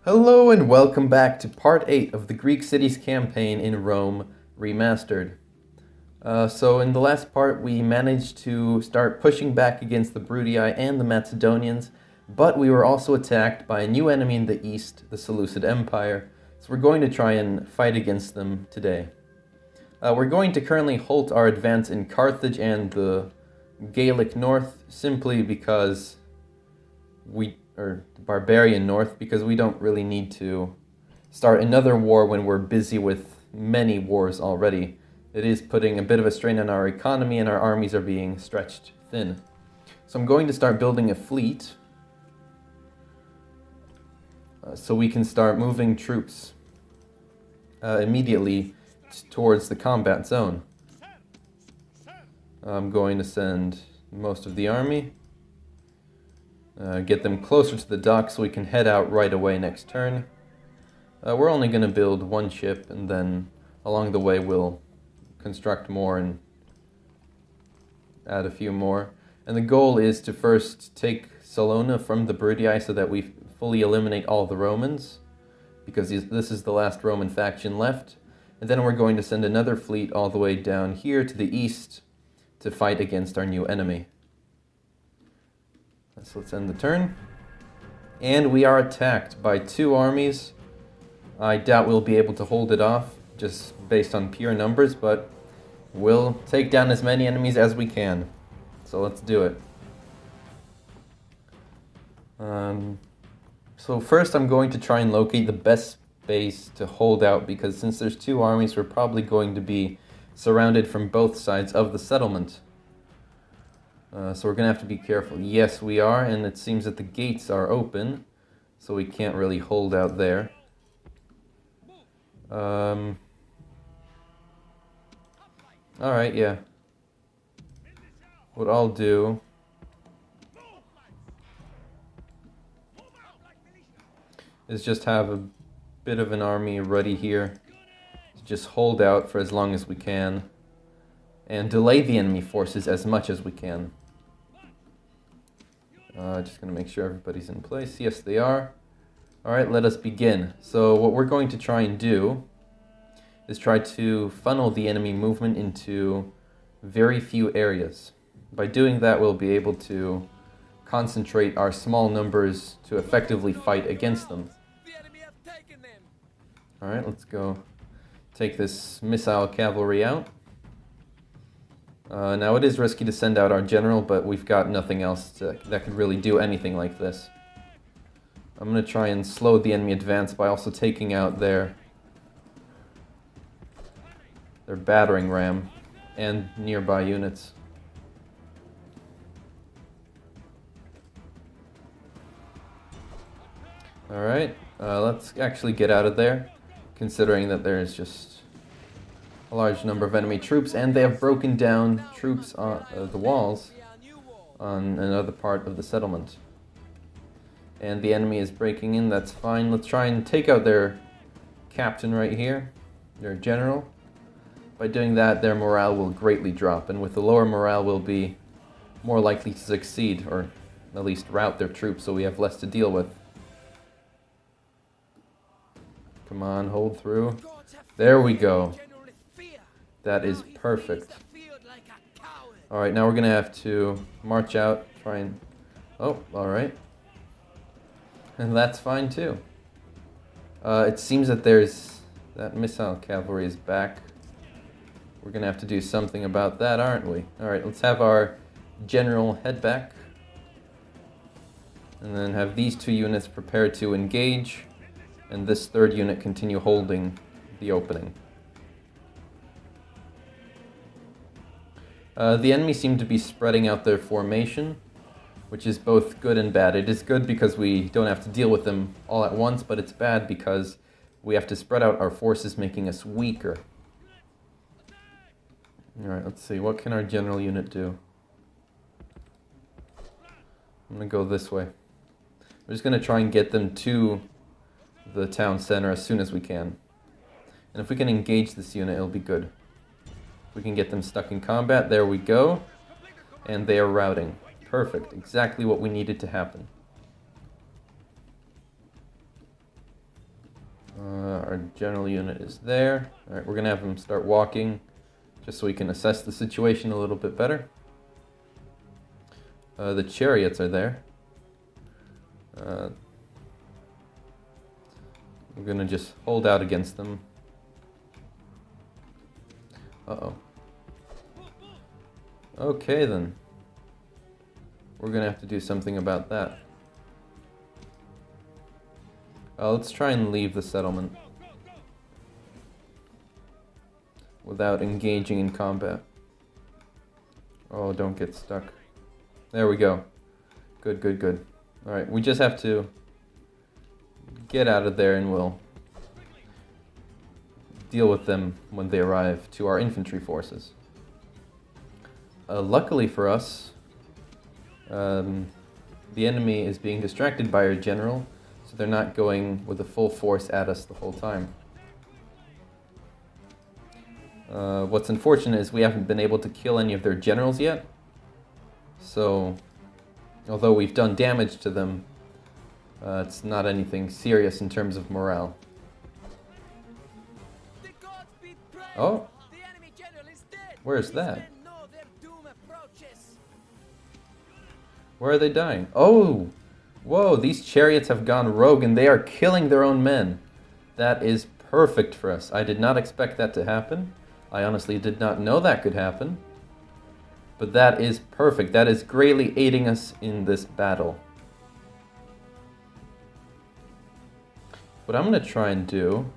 Hello and welcome back to part 8 of the Greek cities campaign in Rome, Remastered. So in the last part we managed to start pushing back against the Brutii and the Macedonians, but we were also attacked by a new enemy in the east, the Seleucid Empire, so we're going to try and fight against them today. We're going to currently halt our advance in Carthage and the Gallic north simply because the barbarian north, because we don't really need to start another war when we're busy with many wars already. It is putting a bit of a strain on our economy and our armies are being stretched thin. So I'm going to start building a fleet so we can start moving troops immediately towards the combat zone. I'm going to send most of the army. Get them closer to the dock so we can head out right away next turn. We're only going to build one ship, and then along the way we'll construct more and add a few more. And the goal is to first take Salona from the Brutii so that we fully eliminate all the Romans, because this is the last Roman faction left. And then we're going to send another fleet all the way down here to the east to fight against our new enemy. So let's end the turn. And we are attacked by two armies. I doubt we'll be able to hold it off just based on pure numbers, but we'll take down as many enemies as we can. So let's do it. So first I'm going to try and locate the best space to hold out, because since there's two armies, we're probably going to be surrounded from both sides of the settlement. So we're going to have to be careful. Yes, we are, and it seems that the gates are open, so we can't really hold out there. Alright, yeah. What I'll do is just have a bit of an army ready here to just hold out for as long as we can and delay the enemy forces as much as we can. Just going to make sure everybody's in place. Yes, they are. Alright, let us begin. So what we're going to try and do is try to funnel the enemy movement into very few areas. By doing that, we'll be able to concentrate our small numbers to effectively fight against them. Alright, let's go take this missile cavalry out. Now it is risky to send out our general, but we've got nothing else that could really do anything like this. I'm going to try and slow the enemy advance by also taking out their battering ram and nearby units. Alright, let's actually get out of there, considering that there's just a large number of enemy troops, and they have broken down troops on the walls on another part of the settlement. And the enemy is breaking in, that's fine. Let's try and take out their captain right here, their general. By doing that, their morale will greatly drop, and with the lower morale, we'll be more likely to succeed, or at least rout their troops so we have less to deal with. Come on, hold through. There we go. That is perfect. Alright, now we're going to have to march out, try and... Oh, alright. And that's fine too. It seems that that missile cavalry is back. We're going to have to do something about that, aren't we? Alright, let's have our general head back. And then have these two units prepared to engage. And this third unit continue holding the opening. The enemy seem to be spreading out their formation, which is both good and bad. It is good because we don't have to deal with them all at once, but it's bad because we have to spread out our forces, making us weaker. Alright, let's see. What can our general unit do? I'm going to go this way. We're just going to try and get them to the town center as soon as we can. And if we can engage this unit, it'll be good. We can get them stuck in combat. There we go. And they are routing. Perfect. Exactly what we needed to happen. Our general unit is there. Alright, we're going to have him start walking just so we can assess the situation a little bit better. The chariots are there. We're going to just hold out against them. Uh-oh. Okay then. We're going to have to do something about that. Let's try and leave the settlement without engaging in combat. Oh, don't get stuck. There we go. Good, good, good. Alright, we just have to get out of there and we'll deal with them when they arrive to our infantry forces. Luckily for us, the enemy is being distracted by our general, so they're not going with a full force at us the whole time. What's unfortunate is we haven't been able to kill any of their generals yet, so although we've done damage to them, it's not anything serious in terms of morale. Oh, where's that? Where are they dying? Oh, whoa, these chariots have gone rogue and they are killing their own men. That is perfect for us. I did not expect that to happen. I honestly did not know that could happen. But that is perfect. That is greatly aiding us in this battle. What I'm going to try and do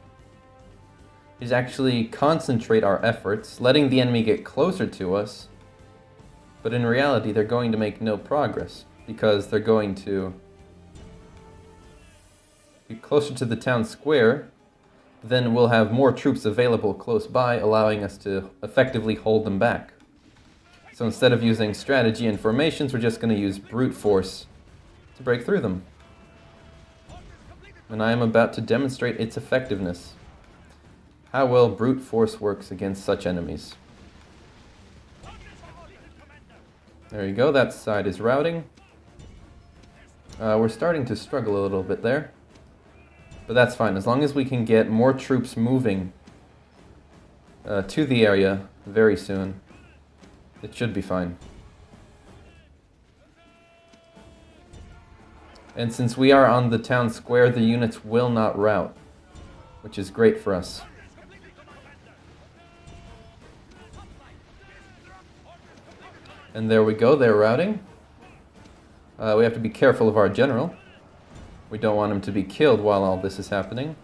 is actually concentrate our efforts, letting the enemy get closer to us. But in reality, they're going to make no progress because they're going to get closer to the town square. Then we'll have more troops available close by, allowing us to effectively hold them back. So instead of using strategy and formations, we're just going to use brute force to break through them. And I am about to demonstrate its effectiveness. How well brute force works against such enemies. There you go, that side is routing. We're starting to struggle a little bit there. But that's fine, as long as we can get more troops moving to the area very soon. It should be fine. And since we are on the town square, the units will not rout, which is great for us. And there we go, they're routing. We have to be careful of our general. We don't want him to be killed while all this is happening.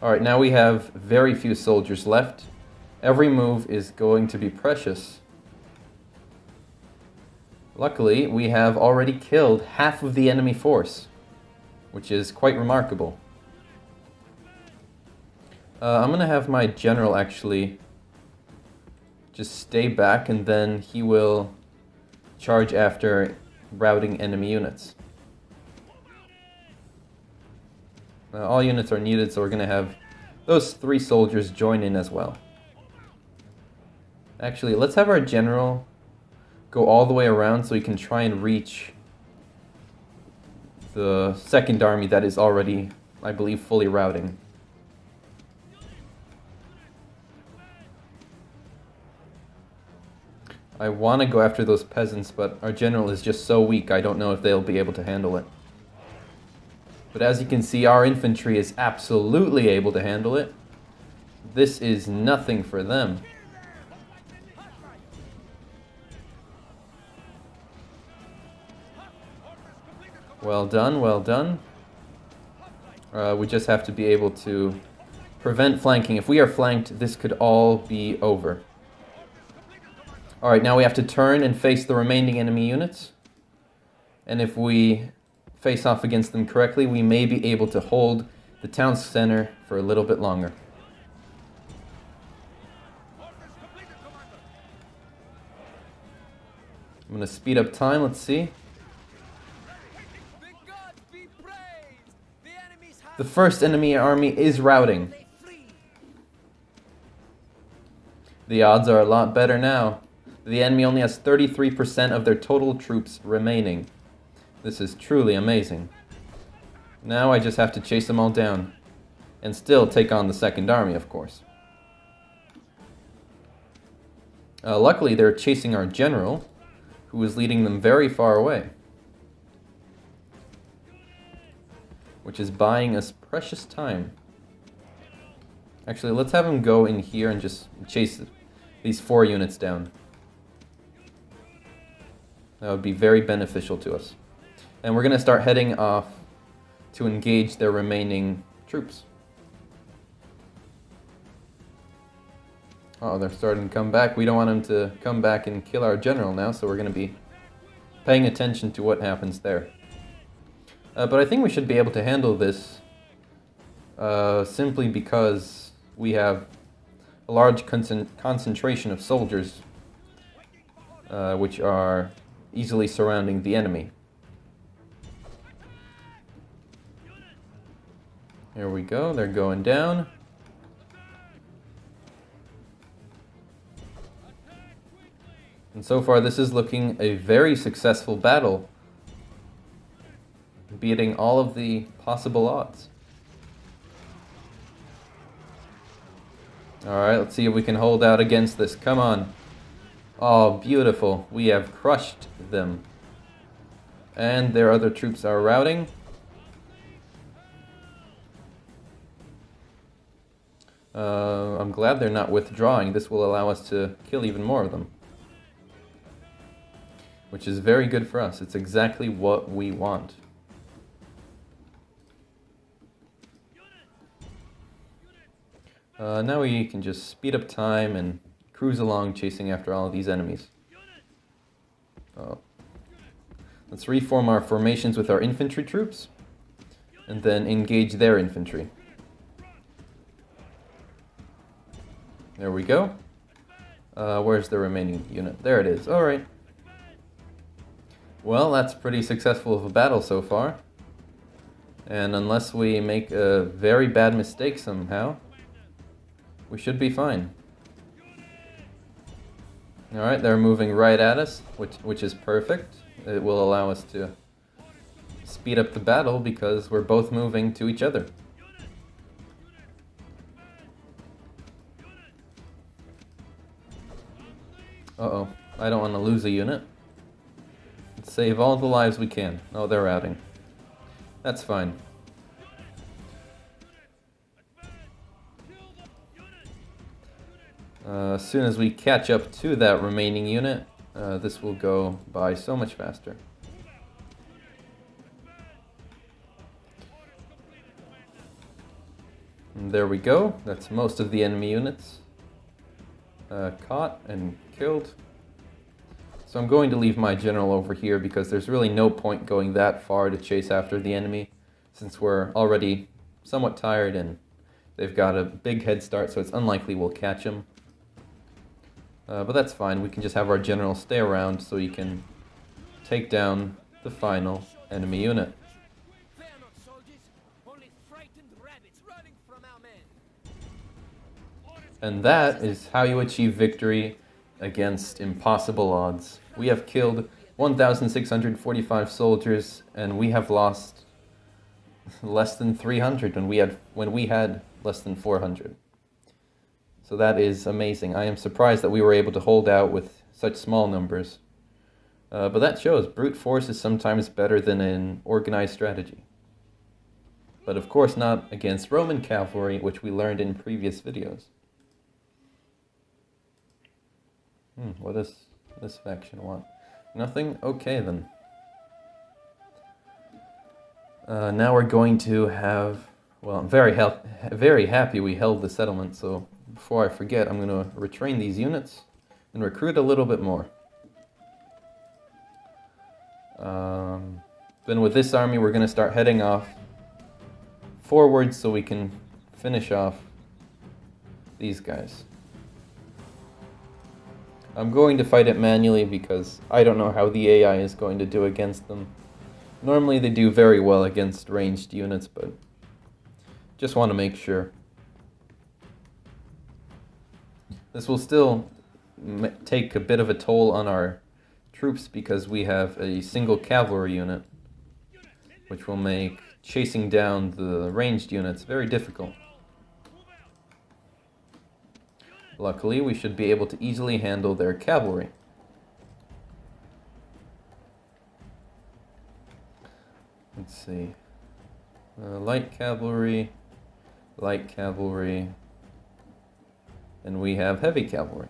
Alright, now we have very few soldiers left. Every move is going to be precious. Luckily, we have already killed half of the enemy force, which is quite remarkable. I'm going to have my general actually just stay back, and then he will charge after routing enemy units. All units are needed, so we're going to have those 3 soldiers join in as well. Actually, let's have our general go all the way around so he can try and reach the second army that is already, I believe, fully routing. I want to go after those peasants, but our general is just so weak, I don't know if they'll be able to handle it. But as you can see, our infantry is absolutely able to handle it. This is nothing for them. Well done, well done. We just have to be able to prevent flanking. If we are flanked, this could all be over. Alright, now we have to turn and face the remaining enemy units. And if we face off against them correctly, we may be able to hold the town center for a little bit longer. I'm going to speed up time, let's see. The first enemy army is routing. The odds are a lot better now. The enemy only has 33% of their total troops remaining. This is truly amazing. Now I just have to chase them all down and still take on the second army, of course. Luckily, they're chasing our general, who is leading them very far away, which is buying us precious time. Actually, let's have him go in here and just chase these 4 units down. That would be very beneficial to us. And we're going to start heading off to engage their remaining troops. Oh, they're starting to come back. We don't want them to come back and kill our general now, so we're going to be paying attention to what happens there. But I think we should be able to handle this simply because we have a large concentration of soldiers which are easily surrounding the enemy. Here we go, they're going down. And so far this is looking a very successful battle, beating all of the possible odds. Alright, let's see if we can hold out against this. Come on. Oh, beautiful. We have crushed them. And their other troops are routing. I'm glad they're not withdrawing. This will allow us to kill even more of them, which is very good for us. It's exactly what we want. Now we can just speed up time and cruise along chasing after all of these enemies. Oh. Let's reform our formations with our infantry troops and then engage their infantry. There we go. Where's the remaining unit? There it is. Alright. Well, that's pretty successful of a battle so far. And unless we make a very bad mistake somehow, we should be fine. Alright, they're moving right at us, which is perfect. It will allow us to speed up the battle because we're both moving to each other. Uh-oh, I don't want to lose a unit. Let's save all the lives we can. Oh, they're routing. That's fine. As soon as we catch up to that remaining unit, this will go by so much faster. And there we go. That's most of the enemy units caught and killed. So I'm going to leave my general over here because there's really no point going that far to chase after the enemy, since we're already somewhat tired and they've got a big head start, so it's unlikely we'll catch them. But that's fine. We can just have our general stay around so he can take down the final enemy unit. And that is how you achieve victory against impossible odds. We have killed 1,645 soldiers, and we have lost less than 300 when we had less than 400. So that is amazing. I am surprised that we were able to hold out with such small numbers. But that shows brute force is sometimes better than an organized strategy. But of course not against Roman cavalry, which we learned in previous videos. What does this faction want? Nothing? Okay then. Now we're going to have... Well, I'm very happy we held the settlement, so before I forget, I'm going to retrain these units and recruit a little bit more. Then with this army, we're going to start heading off forward so we can finish off these guys. I'm going to fight it manually because I don't know how the AI is going to do against them. Normally they do very well against ranged units, but just want to make sure. This will still take a bit of a toll on our troops because we have a single cavalry unit, which will make chasing down the ranged units very difficult. Luckily, we should be able to easily handle their cavalry. Let's see. Light cavalry, and we have heavy cavalry.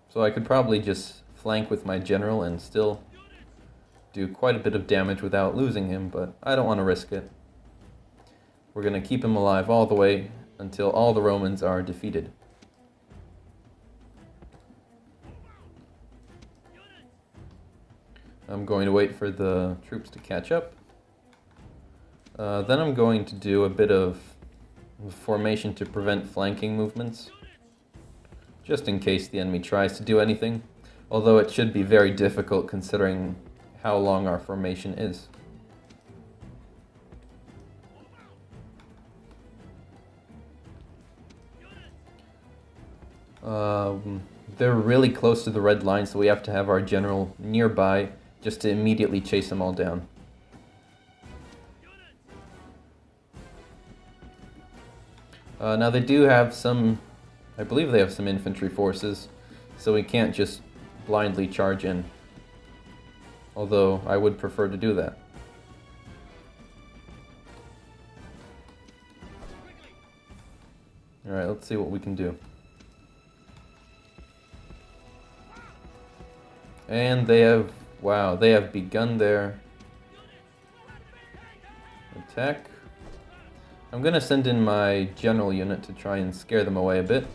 So I could probably just flank with my general and still do quite a bit of damage without losing him, but I don't want to risk it. We're going to keep him alive all the way until all the Romans are defeated. I'm going to wait for the troops to catch up. Then I'm going to do a bit of formation to prevent flanking movements, just in case the enemy tries to do anything, although it should be very difficult considering how long our formation is. They're really close to the red line, so we have to have our general nearby just to immediately chase them all down. Now they do have some, I believe they have some infantry forces, so we can't just blindly charge in. Although I would prefer to do that. Alright, let's see what we can do. And they have, wow, they have begun their attack. I'm going to send in my general unit to try and scare them away a bit,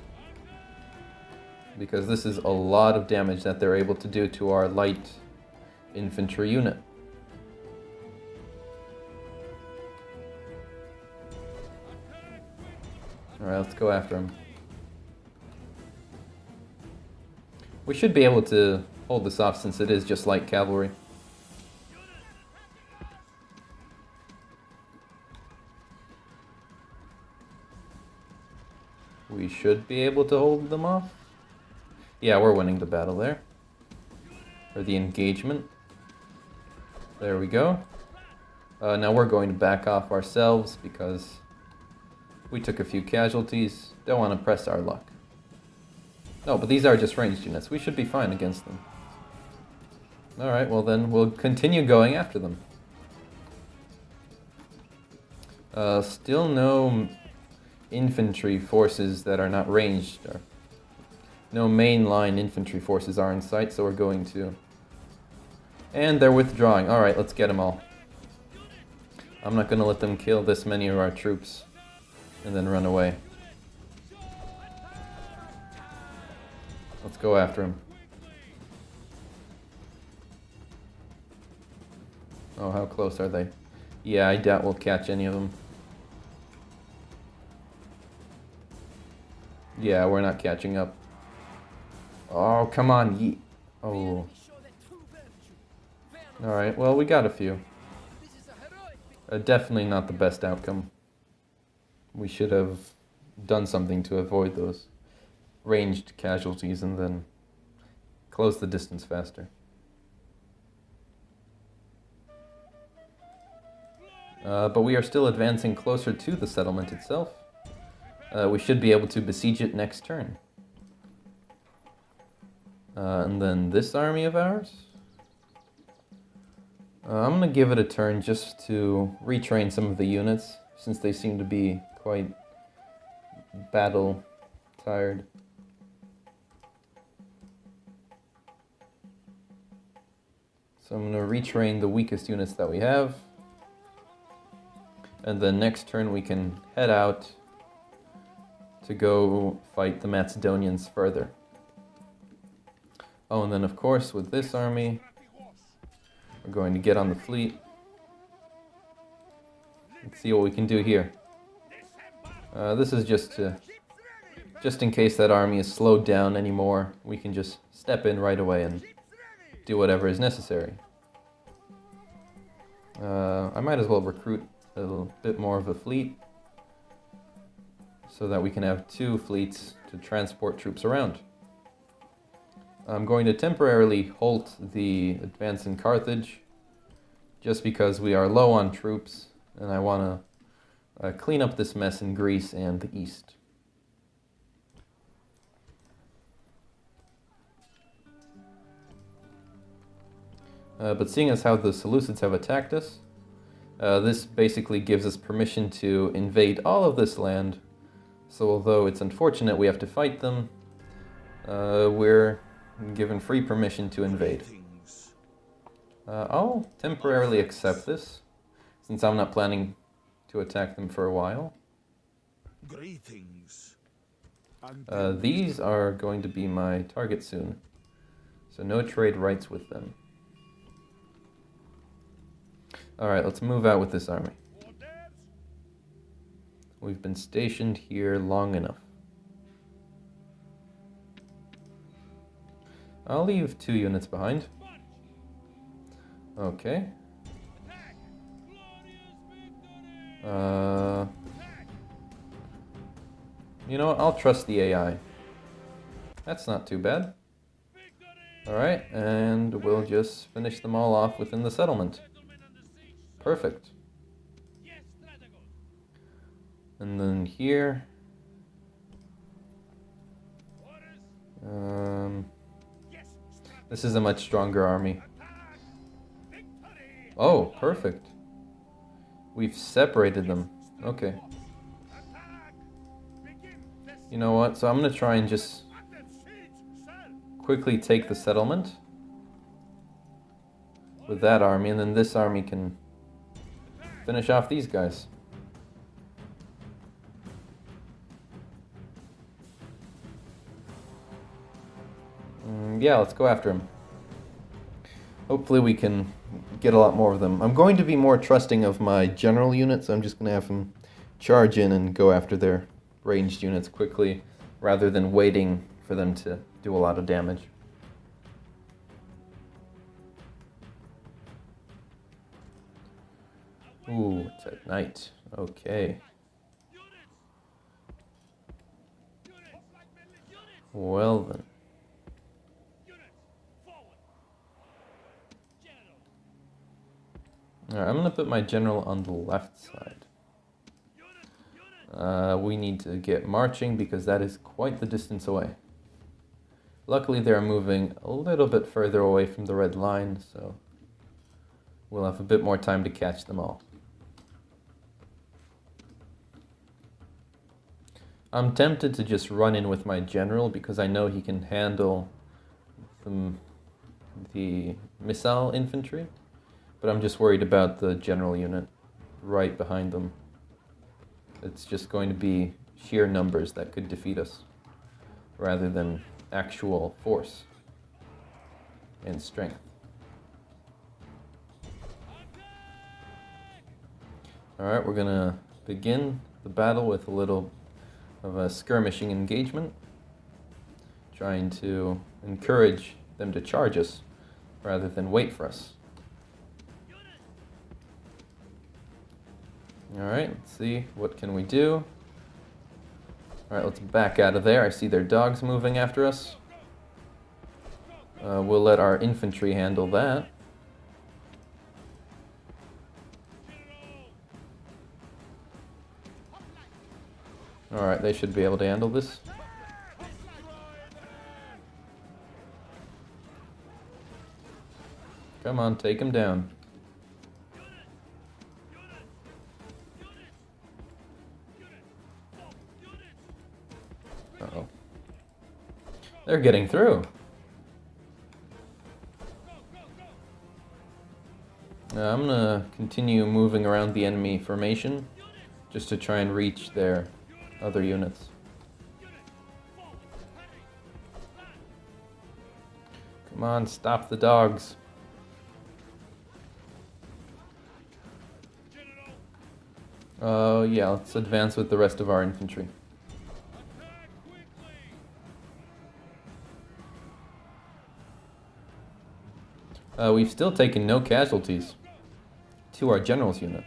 because this is a lot of damage that they're able to do to our light infantry unit. Alright, let's go after him. We should be able to hold this off since it is just light cavalry. We should be able to hold them off. Yeah, we're winning the battle there. Or the engagement. There we go. Now we're going to back off ourselves because we took a few casualties. Don't want to press our luck. No, but these are just ranged units. We should be fine against them. Alright, well then we'll continue going after them. Still no infantry forces that are not ranged. Or no mainline infantry forces are in sight, so we're going to. And they're withdrawing. Alright, let's get them all. I'm not going to let them kill this many of our troops and then run away. Let's go after him. Oh, how close are they? Yeah, I doubt we'll catch any of them. Yeah, we're not catching up. Oh, come on. Oh. Alright, well, we got a few. Definitely not the best outcome. We should have done something to avoid those ranged casualties and then close the distance faster. But we are still advancing closer to the settlement itself. We should be able to besiege it next turn. And then this army of ours. I'm going to give it a turn just to retrain some of the units, since they seem to be quite battle tired. So I'm going to retrain the weakest units that we have. And then next turn we can head out to go fight the Macedonians further. Oh, and then of course with this army, we're going to get on the fleet. Let's see what we can do here. This is just in case that army is slowed down anymore, we can just step in right away and do whatever is necessary. I might as well recruit a little bit more of a fleet so that we can have 2 fleets to transport troops around. I'm going to temporarily halt the advance in Carthage just because we are low on troops and I want to clean up this mess in Greece and the east. But seeing as how the Seleucids have attacked us, this basically gives us permission to invade all of this land. So although it's unfortunate we have to fight them, we're given free permission to invade. I'll temporarily accept this, since I'm not planning to attack them for a while. These are going to be my target soon, so no trade rights with them. Alright, let's move out with this army. We've been stationed here long enough. I'll leave 2 units behind. Okay. You know what? I'll trust the AI. That's not too bad. Alright, and we'll just finish them all off within the settlement. Perfect. And then here... this is a much stronger army. Oh, perfect. We've separated them. Okay. You know what? So I'm gonna try and just quickly take the settlement with that army, and then this army can finish off these guys. Yeah, let's go after him. Hopefully we can get a lot more of them. I'm going to be more trusting of my general units, so I'm just going to have them charge in and go after their ranged units quickly, rather than waiting for them to do a lot of damage. Ooh, it's at night. Okay. Well then. Alright, I'm gonna put my general on the left side. We need to get marching because that is quite the distance away. Luckily they're moving a little bit further away from the red line, so we'll have a bit more time to catch them all. I'm tempted to just run in with my general because I know he can handle the missile infantry, but I'm just worried about the general unit right behind them. It's just going to be sheer numbers that could defeat us, rather than actual force and strength. Alright, we're gonna begin the battle with a little of a skirmishing engagement, trying to encourage them to charge us rather than wait for us. Alright, let's see, what can we do? Alright, let's back out of there. I see their dogs moving after us. We'll let our infantry handle that. Alright, they should be able to handle this. Come on, take him down. Uh-oh. They're getting through. I'm gonna continue moving around the enemy formation just to try and reach their other units. Come on, stop the dogs. Yeah, let's advance with the rest of our infantry. We've still taken no casualties to our general's unit,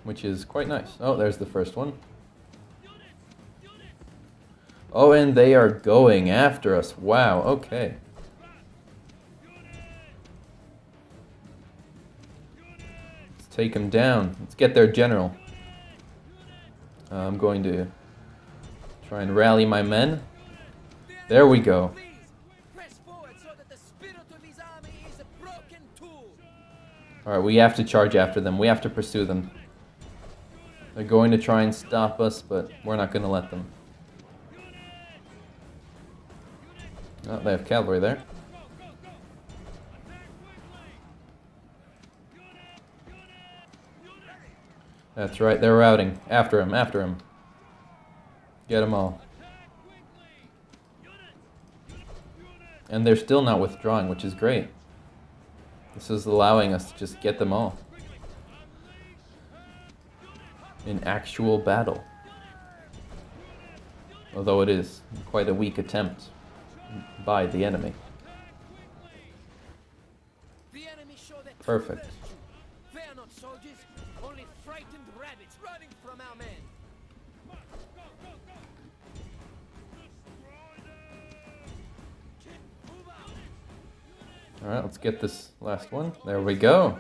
which is quite nice. Oh, there's the first one. Oh, and they are going after us. Wow, okay. Let's take them down. Let's get their general. I'm going to try and rally my men. There we go. Alright, we have to charge after them. We have to pursue them. They're going to try and stop us, but we're not going to let them. Oh, they have cavalry there. That's right, they're routing. After him, after him. Get them all. And they're still not withdrawing, which is great. This is allowing us to just get them all. In actual battle. Although it is quite a weak attempt by the enemy. Perfect. They are not soldiers, only frightened rabbits running from our men. Alright, let's get this last one. There we go.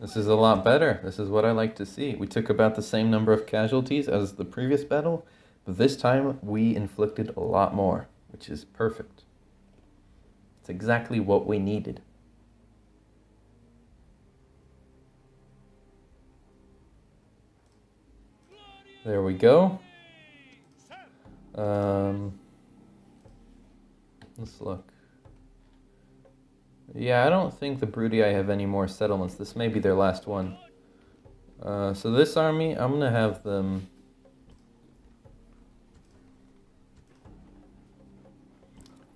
This is a lot better. This is what I like to see. We took about the same number of casualties as the previous battle, but this time we inflicted a lot more, which is perfect. It's exactly what we needed. There we go. Let's look. Yeah, I don't think the Brutii have any more settlements. This may be their last one. So this army, I'm going to have them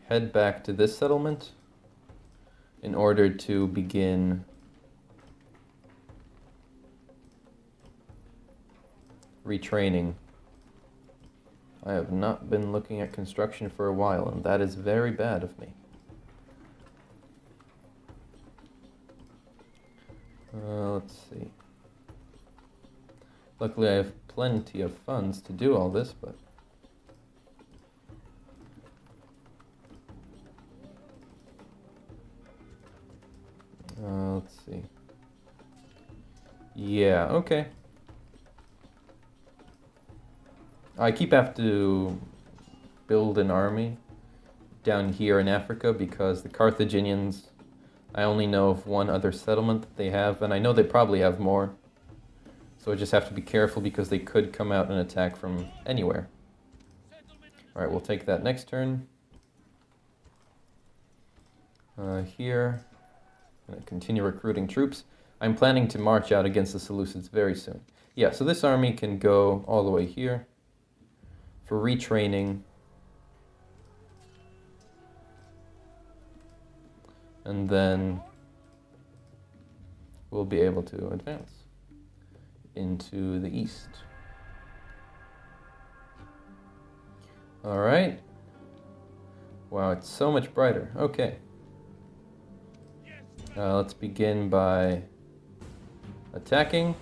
head back to this settlement in order to begin retraining. I have not been looking at construction for a while, and that is very bad of me. Let's see. Luckily I have plenty of funds to do all this, but... let's see. Yeah, okay. I keep having to build an army down here in Africa because the Carthaginians, I only know of one other settlement that they have, and I know they probably have more. So I just have to be careful because they could come out and attack from anywhere. Alright, we'll take that next turn. Here, I'm going to continue recruiting troops. I'm planning to march out against the Seleucids very soon. Yeah, so this army can go all the way here for retraining. And then we'll be able to advance into the east. All right. Wow, it's so much brighter. Okay. Let's begin by attacking.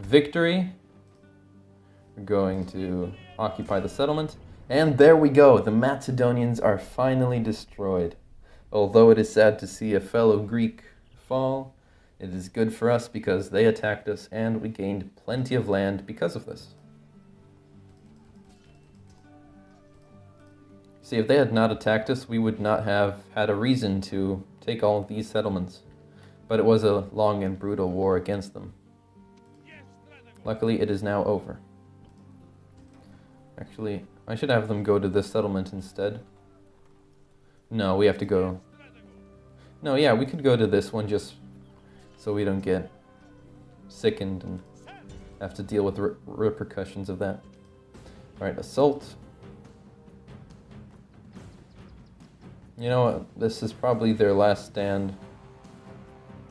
Victory. We're going to occupy the settlement. And there we go. The Macedonians are finally destroyed. Although it is sad to see a fellow Greek fall, it is good for us because they attacked us and we gained plenty of land because of this. See, if they had not attacked us, we would not have had a reason to take all of these settlements. But it was a long and brutal war against them. Luckily, it is now over. Actually, I should have them go to this settlement instead. No, we have to go... No, yeah, we could go to this one just so we don't get sickened and have to deal with the repercussions of that. Alright, assault. You know what? This is probably their last stand.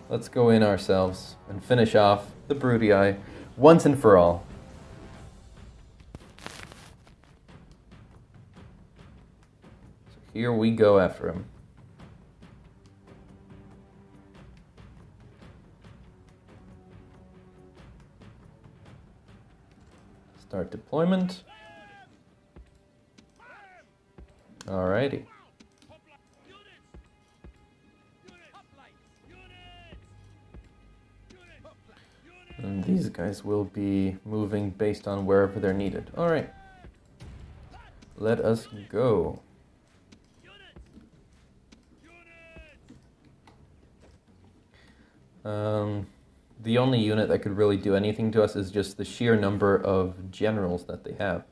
Let's go in ourselves and finish off the Brutii once and for all. So here we go after him. Start deployment. Alrighty. And these guys will be moving based on wherever they're needed. Alright. Let us go. The only unit that could really do anything to us is just the sheer number of generals that they have.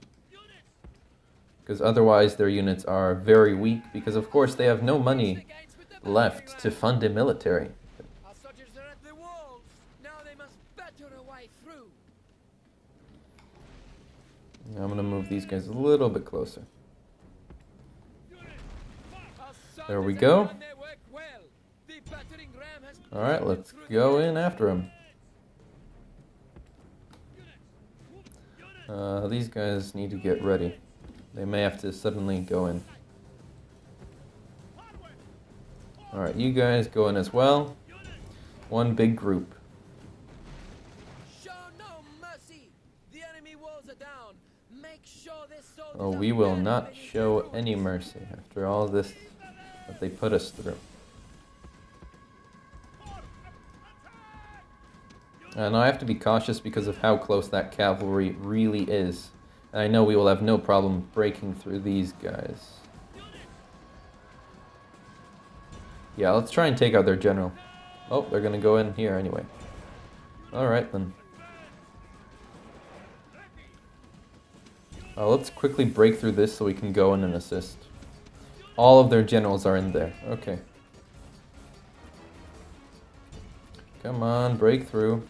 Because otherwise their units are very weak, because of course they have no money left to fund a military. Our soldiers are at the walls. Now they must batter a way through. I'm going to move these guys a little bit closer. There we go. Alright, let's go in after him. These guys need to get ready. They may have to suddenly go in. Alright, you guys go in as well. One big group. Show no mercy. The enemy walls are down. Make sure this soldiers Oh, we will not show any mercy after all this that they put us through. And I have to be cautious because of how close that cavalry really is. And I know we will have no problem breaking through these guys. Yeah, let's try and take out their general. Oh, they're gonna go in here anyway. Alright then. Let's quickly break through this so we can go in and assist. All of their generals are in there. Okay. Come on, break through.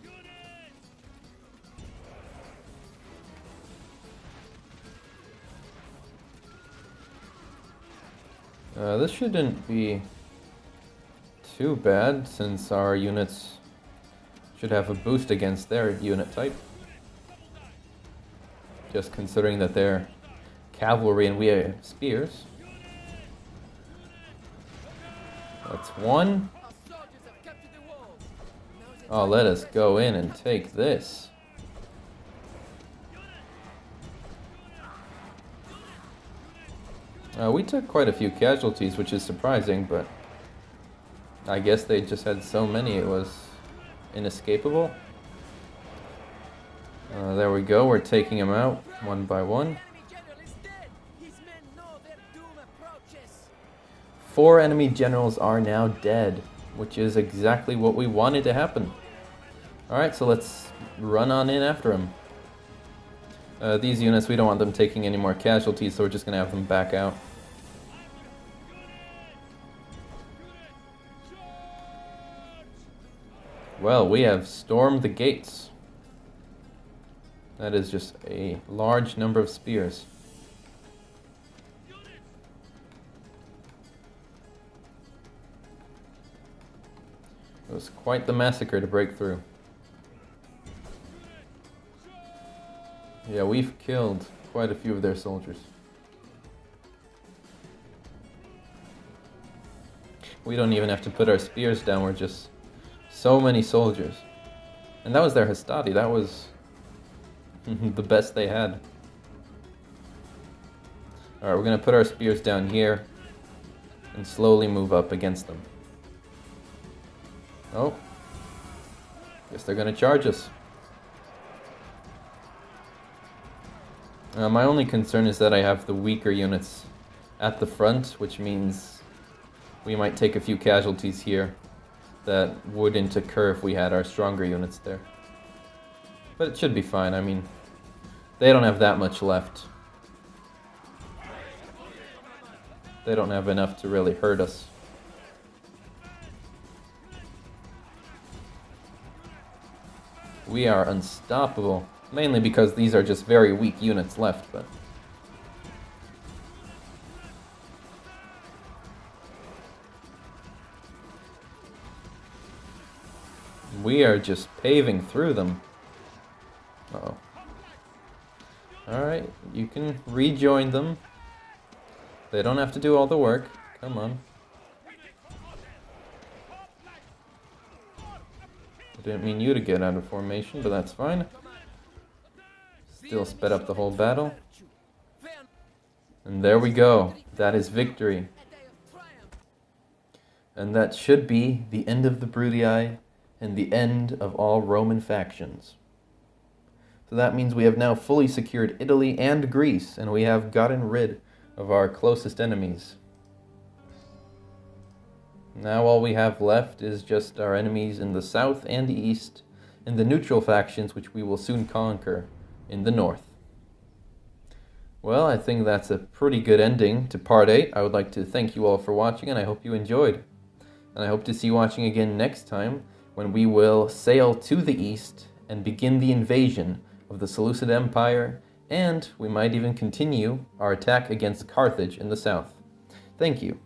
This shouldn't be too bad, since our units should have a boost against their unit type. Just considering that they're cavalry and we have spears. That's one. Oh, let us go in and take this. We took quite a few casualties, which is surprising, but I guess they just had so many it was inescapable. There we go, we're taking them out one by one. 4 enemy generals are now dead, which is exactly what we wanted to happen. Alright, so let's run on in after them. These units, we don't want them taking any more casualties, so we're just going to have them back out. Well, we have stormed the gates. That is just a large number of spears. It was quite the massacre to break through. Yeah, we've killed quite a few of their soldiers. We don't even have to put our spears down, we're just so many soldiers. And that was their hastati, that was the best they had. Alright, we're going to put our spears down here and slowly move up against them. Oh, guess they're going to charge us. My only concern is that I have the weaker units at the front, which means we might take a few casualties here that wouldn't occur if we had our stronger units there. But it should be fine, I mean, they don't have that much left. They don't have enough to really hurt us. We are unstoppable, mainly because these are just very weak units left, but... we are just paving through them. Uh-oh. Alright, you can rejoin them. They don't have to do all the work. Come on. I didn't mean you to get out of formation, but that's fine. Still sped up the whole battle. And there we go. That is victory. And that should be the end of the Brutii and the end of all Roman factions. So that means we have now fully secured Italy and Greece, and we have gotten rid of our closest enemies. Now all we have left is just our enemies in the south and the east, and the neutral factions which we will soon conquer in the north. Well, I think that's a pretty good ending to Part 8. I would like to thank you all for watching, and I hope you enjoyed. And I hope to see you watching again next time, when we will sail to the east and begin the invasion of the Seleucid Empire, and we might even continue our attack against Carthage in the south. Thank you.